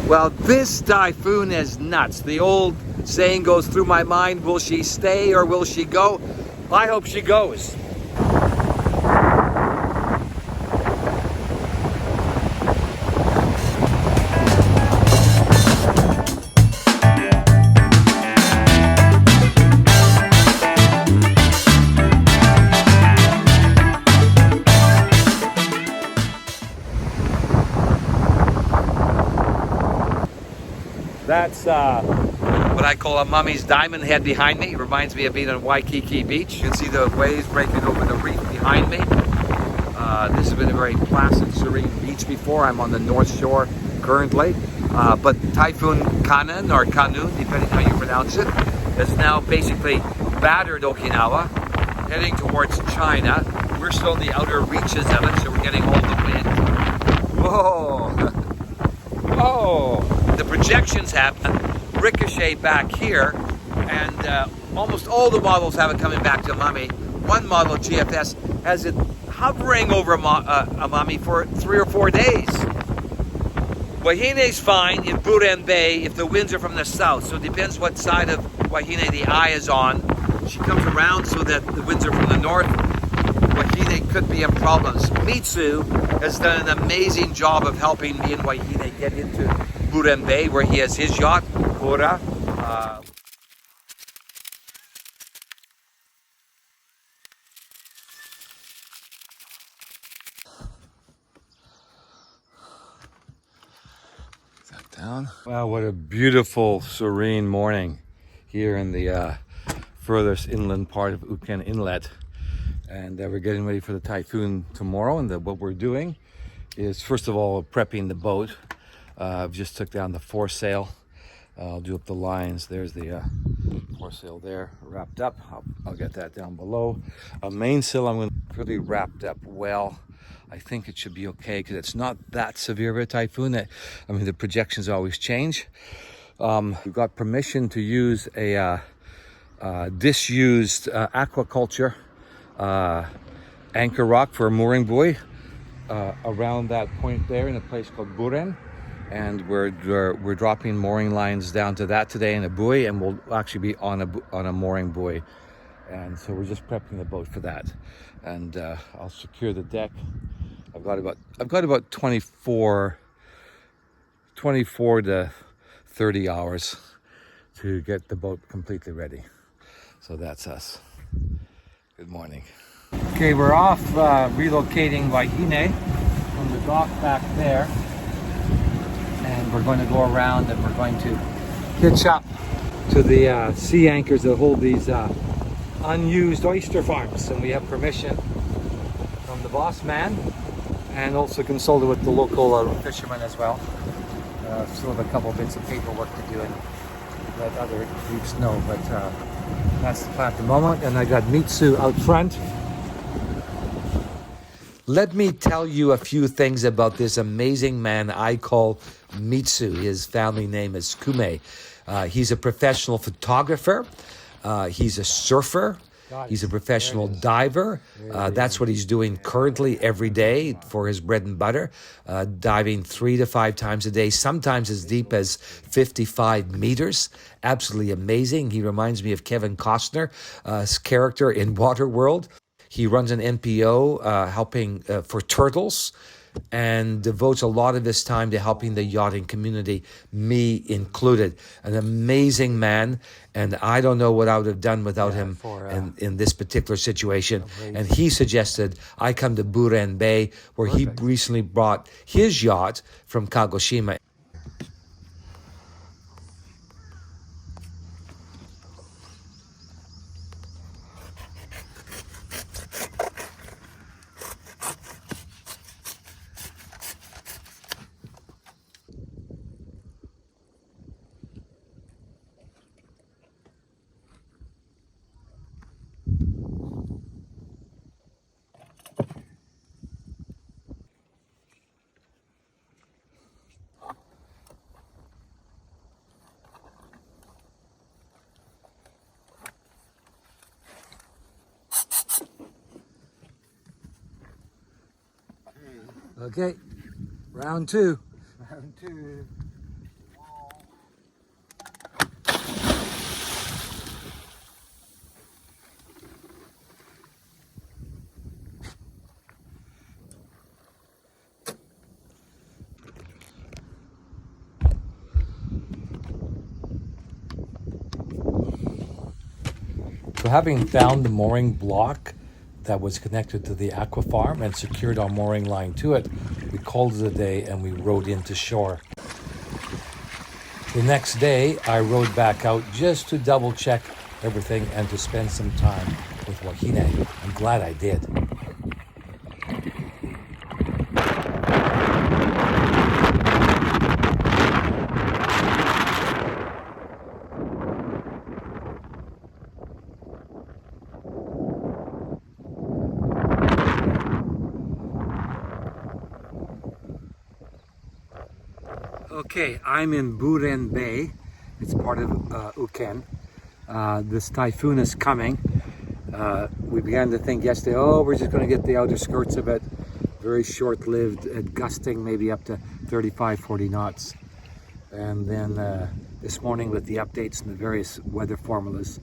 Well, this typhoon is nuts. The old saying goes through my mind, will she stay or will she go? I hope she goes. That's what I call Amami's diamond head behind me. It reminds me of being on Waikiki Beach. You can see the waves breaking over the reef behind me. This has been a very placid, serene beach before. I'm on the North Shore currently. But Typhoon Kanan, or Kanun, depending how you pronounce it, has now basically battered Okinawa, heading towards China. We're still in the outer reaches of it, so we're getting all the wind. Whoa! Whoa! The projections have ricochet back here, and almost all the models have it coming back to Amami. One model, GFS, has it hovering over Amami for 3 or 4 days. Wahine's fine in Buren Bay if the winds are from the south, so it depends what side of Wahine the eye is on. She comes around so that the winds are from the north. Wahine could be in problems. Mitsu has done an amazing job of helping me and Wahine get into Buren Bay, where he has his yacht, Kora. Is that down? Wow, what a beautiful, serene morning here in the furthest inland part of Uken Inlet. And we're getting ready for the typhoon tomorrow. And what we're doing is, first of all, prepping the boat. I've just took down the foresail. I'll do up the lines. There's the foresail there, wrapped up. I'll get that down below. Mainsail, I'm going to pretty wrapped up well. I think it should be okay because it's not that severe of a typhoon. The projections always change. We've got permission to use a disused aquaculture anchor rock for a mooring buoy around that point there in a place called Buren. And we're dropping mooring lines down to that today in a buoy, and we'll actually be on a mooring buoy. And so we're just prepping the boat for that. And I'll secure the deck. I've got about 24 to 30 hours to get the boat completely ready. So that's us. Good morning. Okay, we're off relocating Wahine from the dock back there. And we're going to go around and we're going to hitch up to the sea anchors that hold these unused oyster farms. And we have permission from the boss man and also consulted with the local fishermen as well. Still have a couple bits of paperwork to do and let other groups know, but that's the plan at the moment. And I got Mitsu out front. Let me tell you a few things about this amazing man I call Mitsu. His family name is Kume. He's a professional photographer. He's a surfer. He's a professional diver. That's what he's doing currently every day for his bread and butter, diving 3 to 5 times a day, sometimes as deep as 55 meters. Absolutely amazing. He reminds me of Kevin Costner's character in Waterworld. He runs an NPO helping for turtles and devotes a lot of his time to helping the yachting community, me included. An amazing man, and I don't know what I would have done without him in this particular situation. And he suggested I come to Buren Bay, where he recently brought his yacht from Kagoshima. Okay, round two. Round two. having found the mooring block that was connected to the aqua farm and secured our mooring line to it, we called it a day and we rowed into shore. The next day, I rowed back out just to double check everything and to spend some time with Wahine. I'm glad I did. Okay, I'm in Buren Bay. It's part of Uken. This typhoon is coming. We began to think yesterday, we're just going to get the outer skirts of it. Very short-lived, gusting maybe up to 35, 40 knots. And then this morning with the updates and the various weather formulas,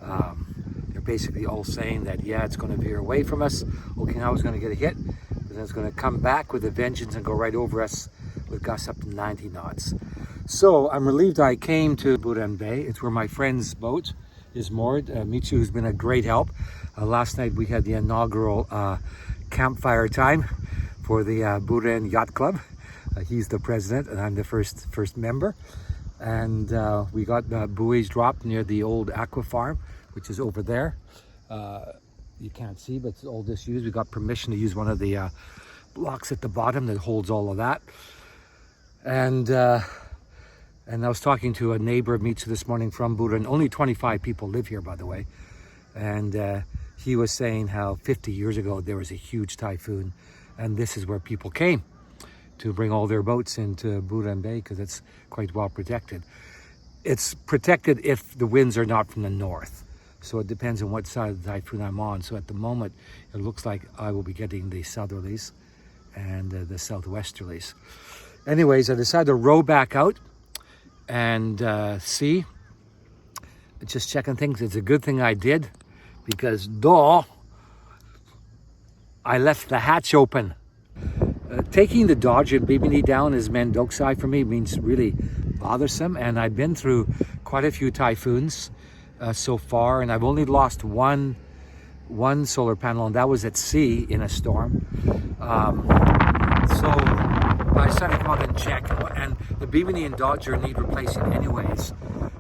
they're basically all saying that, yeah, it's going to veer away from us. Okinawa's going to get a hit, but then it's going to come back with a vengeance and go right over us with gusts up to 90 knots. So I'm relieved I came to Buren Bay. It's where my friend's boat is moored. Mitsu, who's been a great help. Last night we had the inaugural campfire time for the Buren Yacht Club. He's the president and I'm the first member. And we got buoys dropped near the old aqua farm, which is over there. You can't see, but it's all disused. We got permission to use one of the blocks at the bottom that holds all of that. And I was talking to a neighbor of Mitsu this morning from Buren. Only 25 people live here, by the way. And he was saying how 50 years ago there was a huge typhoon, and this is where people came to bring all their boats into Buren Bay because it's quite well protected. It's protected if the winds are not from the north. So it depends on what side of the typhoon I'm on. So at the moment, it looks like I will be getting the southerlies and the southwesterlies. Anyways, I decided to row back out and see, just checking things. It's a good thing I did because I left the hatch open. Taking the Dodger and Bimini down as Mendokusai for me means really bothersome, and I've been through quite a few typhoons so far, and I've only lost one solar panel, and that was at sea in a storm. So I decided to come out and check, and the Bimini and Dodger need replacing anyways.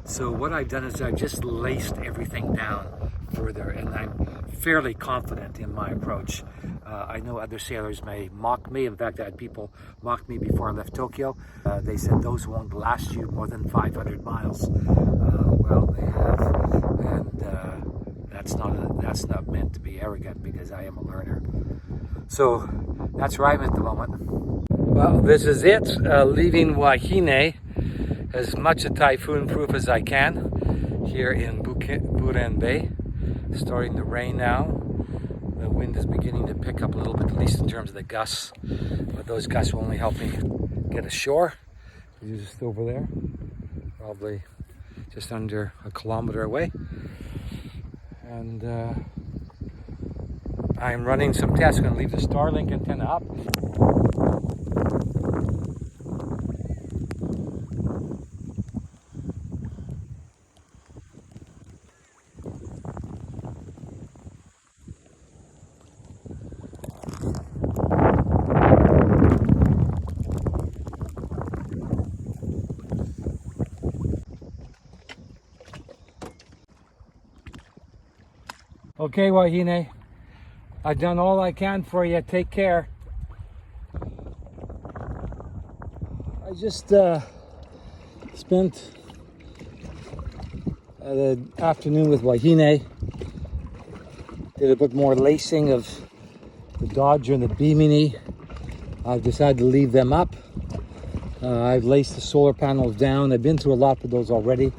So what I've done is I've just laced everything down further, and I'm fairly confident in my approach. I know other sailors may mock me. In fact, I had people mock me before I left Tokyo. They said those won't last you more than 500 miles. Well, they have, and that's not meant to be arrogant because I am a learner. So that's where I'm at the moment. Well, this is it. Leaving Wahine as much a typhoon-proof as I can here in Buren Bay. Starting to rain now. The wind is beginning to pick up a little bit, at least in terms of the gusts. But those gusts will only help me get ashore. You're just over there, probably just under a kilometer away. And I'm running some tests. I'm going to leave the Starlink antenna up. Okay, Wahine, I've done all I can for you. Take care. I just spent the afternoon with Wahine. Did a bit more lacing of the Dodger and the Bimini. I've decided to leave them up. I've laced the solar panels down. I've been through a lot with those already.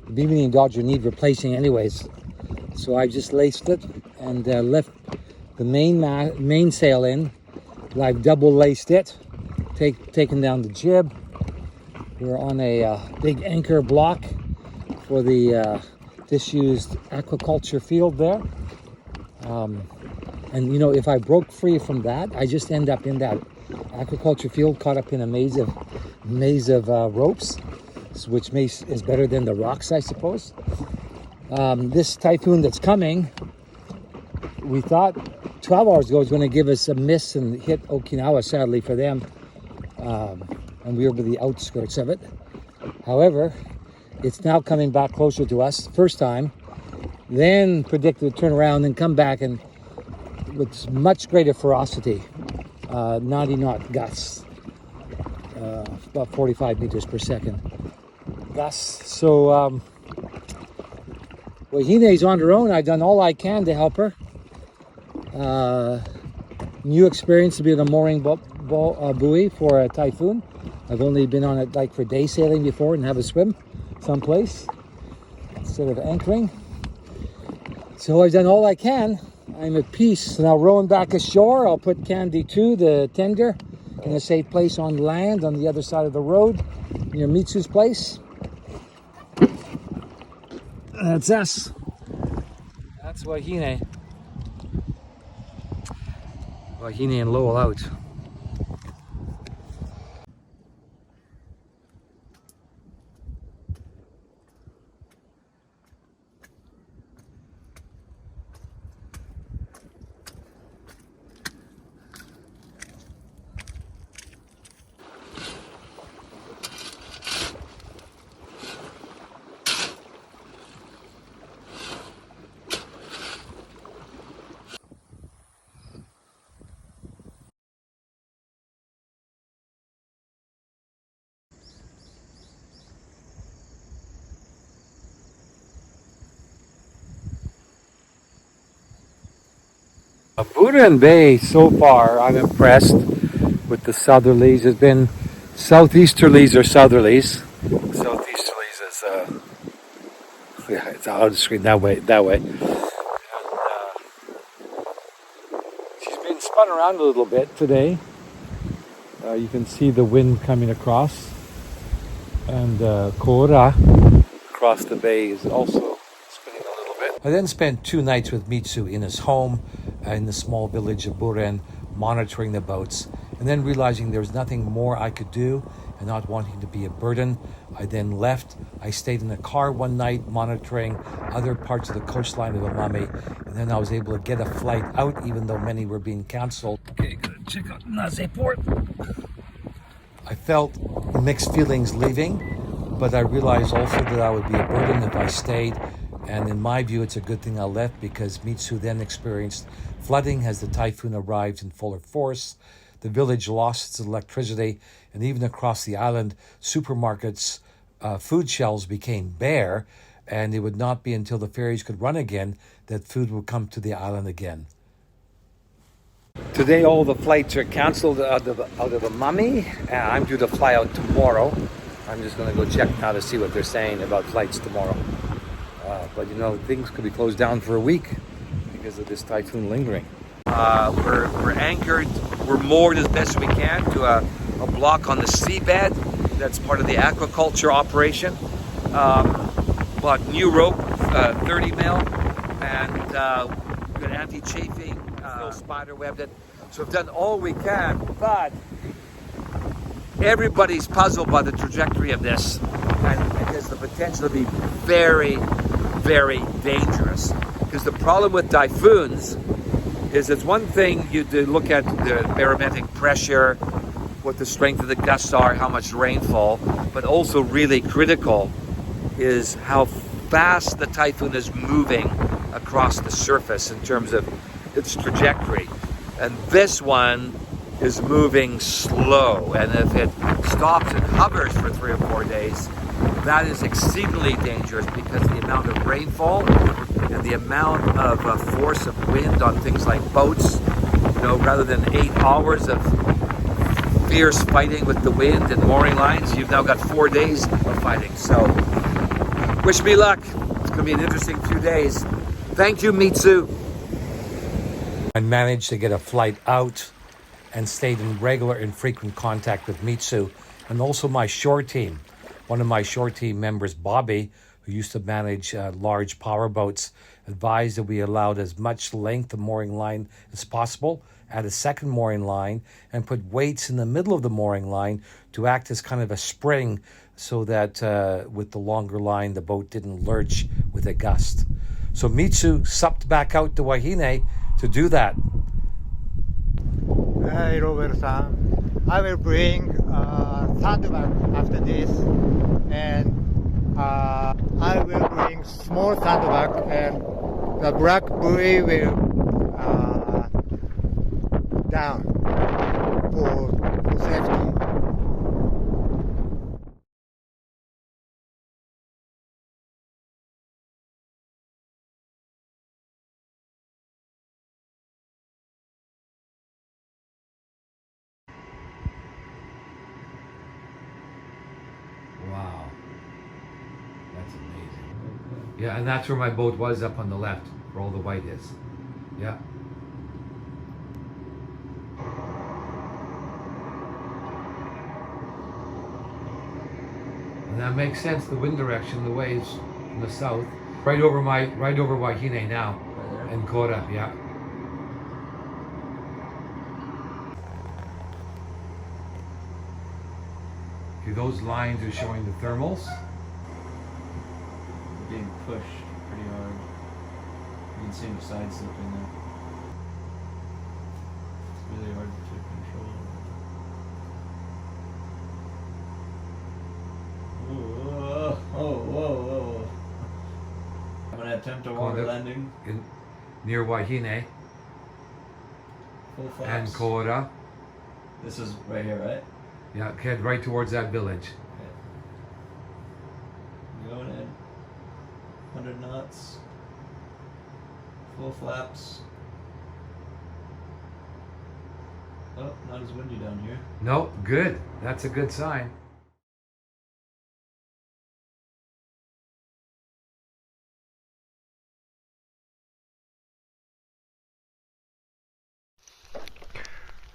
The Bimini and Dodger need replacing anyways. So I just laced it and left the mainsail in. I've double laced it, taken down the jib. We're on a big anchor block for the disused aquaculture field there. And you know, if I broke free from that, I just end up in that aquaculture field, caught up in a maze of ropes, which is better than the rocks, I suppose. This typhoon that's coming, we thought 12 hours ago was going to give us a miss and hit Okinawa, sadly for them. And we were with the outskirts of it. However, it's now coming back closer to us, first time, then predicted to turn around and come back and with much greater ferocity, 90 knot gusts, about 45 meters per second gusts. So Wahine's on her own. I've done all I can to help her. New experience to be on a mooring buoy for a typhoon. I've only been on it like for day sailing before and have a swim someplace instead of anchoring. So I've done all I can. I'm at peace. Now rowing back ashore, I'll put Candy 2, the tender, in a safe place on land on the other side of the road near Mitsu's place. That's us. That's Wahine. Wahine and Lowell out. Buren Bay, so far, I'm impressed with the southerlies. It's been southeasterlies or southerlies. Southeasterlies is, yeah, it's out of the screen, that way. And, she's been spun around a little bit today. You can see the wind coming across. And Kora across the bay is also spinning a little bit. I then spent 2 nights with Mitsu in his home in the small village of Buren, monitoring the boats, and then realizing there was nothing more I could do and not wanting to be a burden. I then left. I stayed in the car one night monitoring other parts of the coastline of Amami, and then I was able to get a flight out even though many were being cancelled. Okay, gonna check out Liveaboard. I felt mixed feelings leaving, but I realized also that I would be a burden if I stayed. And in my view, it's a good thing I left because Mitsu then experienced flooding as the typhoon arrived in fuller force. The village lost its electricity, and even across the island, supermarkets' food shelves became bare, and it would not be until the ferries could run again that food would come to the island again. Today, all the flights are canceled out of Amami. I'm due to fly out tomorrow. I'm just going to go check now to see what they're saying about flights tomorrow. But you know, things could be closed down for a week because of this typhoon lingering. We're anchored, we're moored as best we can to a block on the seabed that's part of the aquaculture operation. Bought new rope, 30 mil, and we've got anti-chafing, still spider webbed it. So we've done all we can, but everybody's puzzled by the trajectory of this, and it has the potential to be very, very dangerous. Because the problem with typhoons is it's one thing you to look at the barometric pressure, what the strength of the gusts are, how much rainfall, but also really critical is how fast the typhoon is moving across the surface in terms of its trajectory. And this one is moving slow, and if it stops and hovers for 3 or 4 days, that is exceedingly dangerous because the amount of rainfall and the amount of force of wind on things like boats, you know, rather than 8 hours of fierce fighting with the wind and mooring lines, you've now got 4 days of fighting. So wish me luck. It's going to be an interesting few days. Thank you, Mitsu. I managed to get a flight out and stayed in regular and frequent contact with Mitsu and also my shore team. One of my shore team members, Bobby, who used to manage large power boats, advised that we allowed as much length of mooring line as possible, add a second mooring line, and put weights in the middle of the mooring line to act as kind of a spring so that with the longer line, the boat didn't lurch with a gust. So Mitsu supped back out to Wahine to do that. Hey, Robert-san. I will bring sandbag after this, and I will bring small sandbag, and the black buoy will down for safety. Wow, that's amazing. Yeah, and that's where my boat was, up on the left, where all the white is. Yeah. And that makes sense, the wind direction, the waves from the south. Right over Wahine now. And Kora, yeah. Okay, those lines are showing the thermals. Being pushed pretty hard. You can see him side slipping there. It's really hard to control. Whoa. I'm gonna attempt a water landing. Near Wahine Full flaps. and Kora. This is right here, right? Yeah, head right towards that village. Okay. Going in. 100 knots. Full flaps. Oh, not as windy down here. No, good. That's a good sign.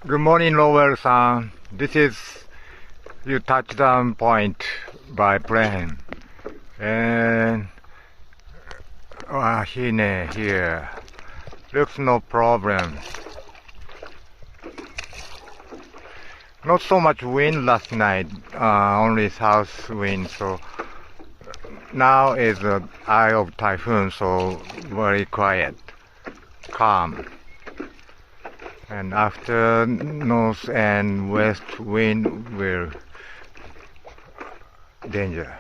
Good morning, Lowell-san. This is your touchdown point by plane. And Wahine here. Looks no problem. Not so much wind last night, only south wind. So now is the eye of typhoon, so very quiet, calm. And after north and west wind will danger.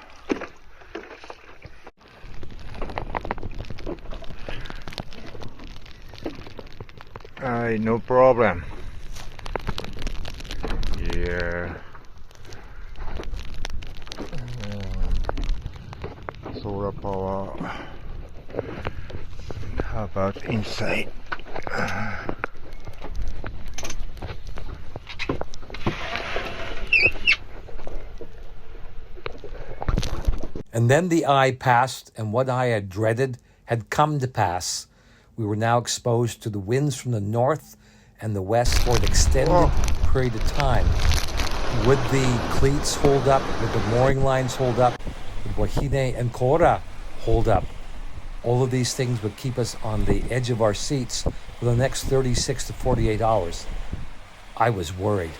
No problem. Yeah. Solar power. How about inside? And then the eye passed, and what I had dreaded had come to pass. We were now exposed to the winds from the north and the west for an extended period of time. Would the cleats hold up? Would the mooring lines hold up? Would Wahine and Kora hold up? All of these things would keep us on the edge of our seats for the next 36 to 48 hours. I was worried.